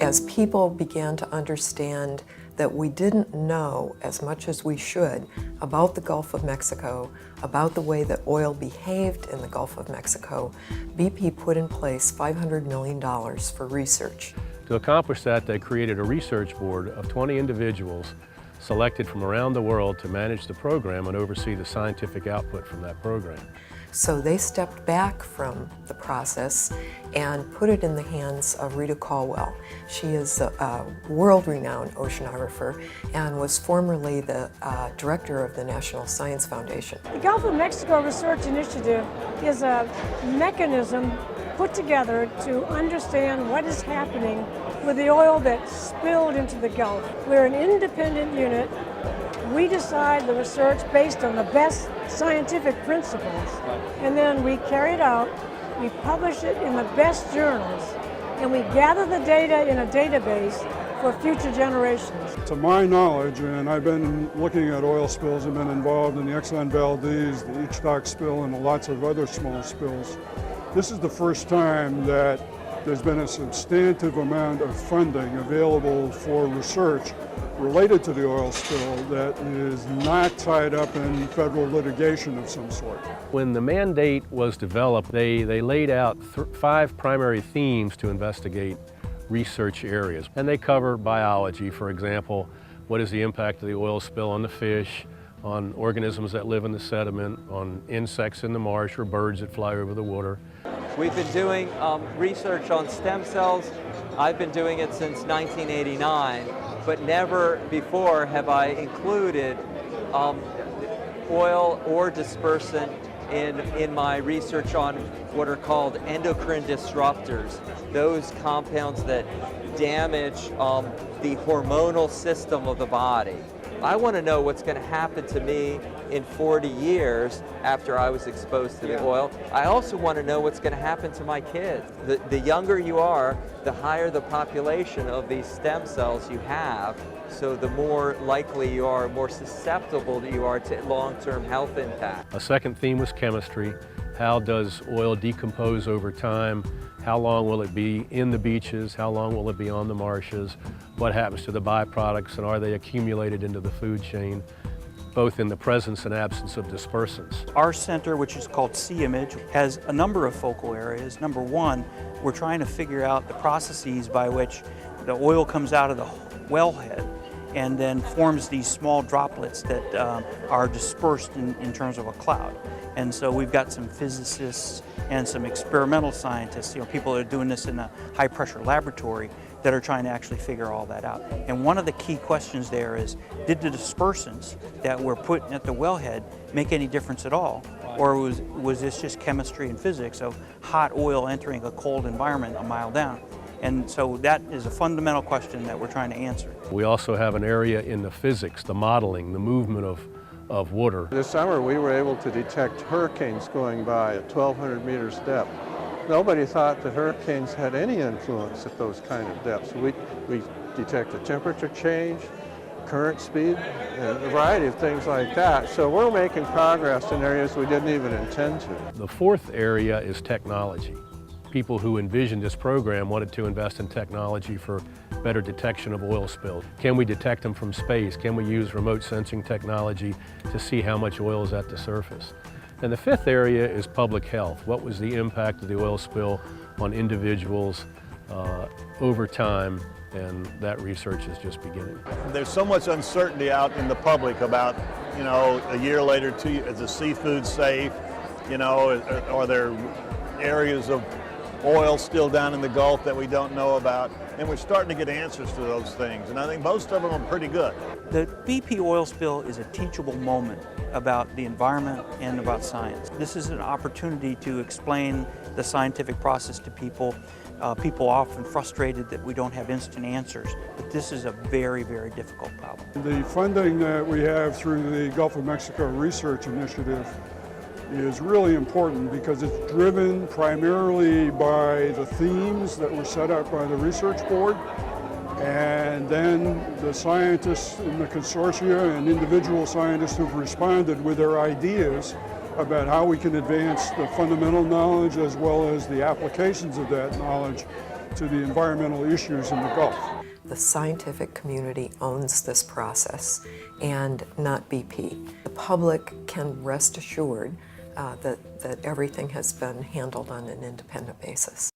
As people began to understand that we didn't know as much as we should about the Gulf of Mexico, about the way that oil behaved in the Gulf of Mexico, BP put in place $500 million for research. To accomplish that, they created a research board of 20 individuals selected from around the world to manage the program and oversee the scientific output from that program. So they stepped back from the process and put it in the hands of Rita Caldwell. She is a world-renowned oceanographer and was formerly the director of the National Science Foundation. The Gulf of Mexico Research Initiative is a mechanism put together to understand what is happening with the oil that spilled into the Gulf. We're an independent unit. We decide the research based on the best scientific principles, and then we carry it out, we publish it in the best journals, and we gather the data in a database for future generations. To my knowledge, and I've been looking at oil spills, I've been involved in the Exxon Valdez, the Ichthyophil spill, and lots of other small spills. This is the first time that there's been a substantive amount of funding available for research related to the oil spill that is not tied up in federal litigation of some sort. When the mandate was developed, they laid out 5 primary themes to investigate research areas. And they cover biology, for example, what is the impact of the oil spill on the fish, on organisms that live in the sediment, on insects in the marsh or birds that fly over the water. We've been doing research on stem cells. I've been doing it since 1989, but never before have I included oil or dispersant in my research on what are called endocrine disruptors, those compounds that damage the hormonal system of the body. I want to know what's going to happen to me in 40 years after I was exposed to the oil. I also want to know what's going to happen to my kids. The younger you are, the higher the population of these stem cells you have, so the more likely you are, more susceptible you are to long-term health impact. A second theme was chemistry. How does oil decompose over time? How long will it be in the beaches? How long will it be on the marshes? What happens to the byproducts, and are they accumulated into the food chain, both in the presence and absence of dispersants? Our center, which is called C-Image, has a number of focal areas. Number one, we're trying to figure out the processes by which the oil comes out of the wellhead and then forms these small droplets that are dispersed in terms of a cloud. And so we've got some physicists and some experimental scientists, people that are doing this in a high pressure laboratory that are trying to actually figure all that out. And one of the key questions there is, did the dispersants that were put at the wellhead make any difference at all? Or was this just chemistry and physics of hot oil entering a cold environment a mile down? And so that is a fundamental question that we're trying to answer. We also have an area in the physics, the modeling, the movement of water. This summer we were able to detect hurricanes going by at 1,200 meters depth. Nobody thought that hurricanes had any influence at those kind of depths. We detected temperature change, current speed, and a variety of things like that. So we're making progress in areas we didn't even intend to. The fourth area is technology. People who envisioned this program wanted to invest in technology for better detection of oil spills. Can we detect them from space? Can we use remote sensing technology to see how much oil is at the surface? And the fifth area is public health. What was the impact of the oil spill on individuals over time? And that research is just beginning. There's so much uncertainty out in the public about, a year later, is the seafood safe? Are there areas of oil still down in the Gulf that we don't know about? And we're starting to get answers to those things, and I think most of them are pretty good. The BP oil spill is a teachable moment about the environment and about science. This is an opportunity to explain the scientific process to people. People are often frustrated that we don't have instant answers, but this is a very, very difficult problem. The funding that we have through the Gulf of Mexico Research Initiative is really important because it's driven primarily by the themes that were set up by the research board, and then the scientists in the consortia and individual scientists who've responded with their ideas about how we can advance the fundamental knowledge as well as the applications of that knowledge to the environmental issues in the Gulf. The scientific community owns this process and not BP. The public can rest assured that everything has been handled on an independent basis.